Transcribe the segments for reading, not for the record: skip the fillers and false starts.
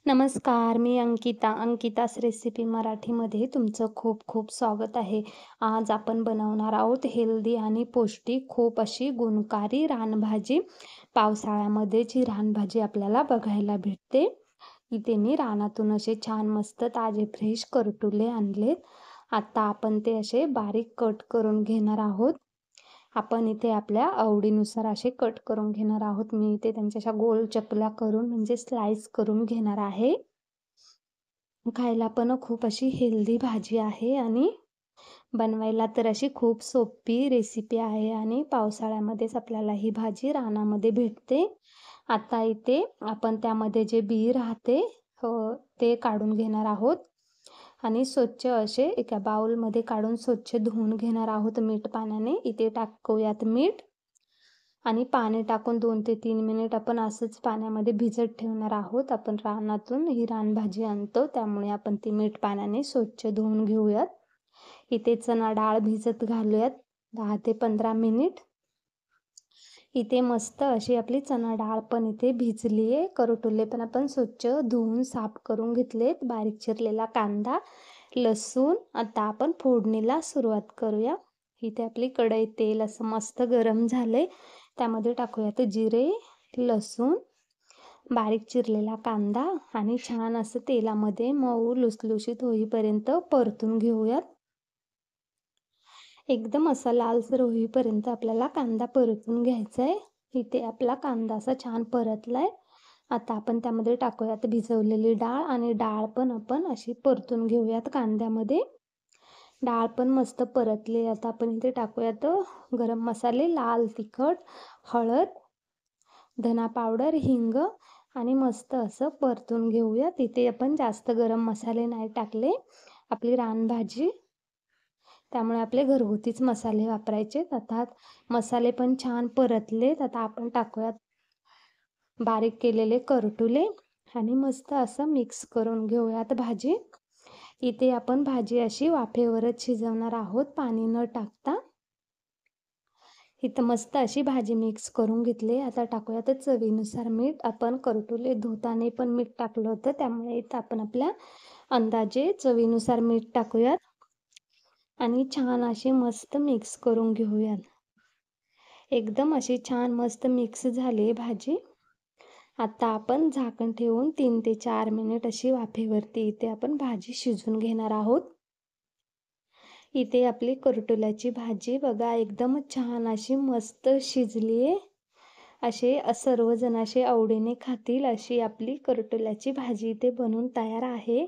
नमस्कार, मी अंकिता. अंकितास रेसिपी मराठीमध्ये तुमचं खूप खूप स्वागत आहे. आज आपण बनवणार आहोत हेल्दी आणि पौष्टिक खूप अशी गुणकारी रानभाजी. पावसाळ्यामध्ये जी रानभाजी आपल्याला बघायला भेटते. इथे मी रानातून असे छान मस्त ताजे फ्रेश करटुले आणलेत. आता आपण ते असे बारीक कट करून घेणार आहोत. आपण इथे आपल्या आवडीनुसार असे कट करून घेणार आहोत. मी इथे त्यांच्या अशा गोल चकल्या करून म्हणजे स्लाइस करून घेणार आहे. खायला पण खूप अशी हेल्दी भाजी आहे आणि बनवायला तर अशी खूप सोपी रेसिपी आहे आणि पावसाळ्यामध्येच आपल्याला ही भाजी रानामध्ये भेटते. आता इथे आपण त्यामध्ये जे बी राहते ते काढून घेणार आहोत आणि स्वच्छ असे एका बाउलमध्ये काढून स्वच्छ धुवून घेणार आहोत मीठ पाण्याने. इथे टाकूयात मीठ आणि पाणी टाकून 2 ते 3 मिनिट आपण असंच पाण्यामध्ये भिजत ठेवणार आहोत. आपण रानातून ही रानभाजी आणतो त्यामुळे आपण ती मीठ पाण्याने स्वच्छ धुवून घेऊयात. इथे चणा डाळ भिजत घालूयात 10 ते 15 मिनिट. इथे मस्त अशी आपली चणा डाळ पण इथे भिजली आहे. करटुले पण आपण स्वच्छ धुवून साफ करून घेतलेत. बारीक चिरलेला कांदा, लसूण. आता आपण फोडणीला सुरुवात करूया. इथे आपली कढईत तेल असं मस्त गरम झालंय. त्यामध्ये टाकूयात जिरे, लसूण, बारीक चिरलेला कांदा आणि छान असं तेलामध्ये मऊ लुसलुशीत होईपर्यंत परतून घेऊयात. एकदम असा लालसर होईपर्यंत आपल्याला कांदा परतून घ्यायचा आहे. इथे आपला कांदा असा छान परतलाय. आता आपण त्यामध्ये टाकूयात भिजवलेली डाळ आणि डाळ पण आपण अशी परतून घेऊयात कांद्यामध्ये. डाळ पण मस्त परतली. आता आपण इथे टाकूयात गरम मसाले, लाल तिखट, हळद, धना पावडर, हिंग आणि मस्त असं परतून घेऊयात. इथे आपण जास्त गरम मसाले नाही टाकले. आपली रानभाजी त्यामुळे आपले घरगुतीच मसाले वापरायचे. आता मसाले पण छान परतलेत. आता आपण टाकूयात बारीक केलेले करटुले आणि मस्त असं मिक्स करून घेऊयात भाजी. इथे आपण भाजी अशी वाफेवरच शिजवणार आहोत, पाणी न टाकता. इथं मस्त अशी भाजी मिक्स करून घेतली. आता टाकूयात चवीनुसार मीठ. आपण करटुले धुताना पण मीठ टाकलं होतं त्यामुळे इथं आपण आपल्या अंदाजे चवीनुसार मीठ टाकूयात आणि छान अशी मस्त मिक्स करून घेऊयात. एकदम अशी छान मस्त मिक्स झाली भाजी. आता आपण झाकण ठेवून 3 ते 4 मिनिट अशी वाफेवरती इथे आपण भाजी शिजवून घेणार आहोत. इथे आपली करटुल्याची भाजी बघा एकदम छान अशी मस्त शिजली आहे. सर्वजण असे आवडीने खातील अशी आपली करटुल्याची भाजी इथे बनून तयार आहे.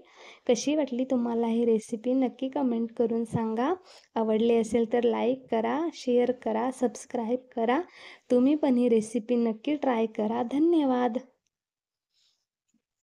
कशी वाटली तुम्हाला ही रेसिपी नक्की कमेंट करून सांगा. आवडली असेल तर लाईक करा, शेअर करा, सबस्क्राईब करा. तुम्ही पण ही रेसिपी नक्की ट्राय करा. धन्यवाद.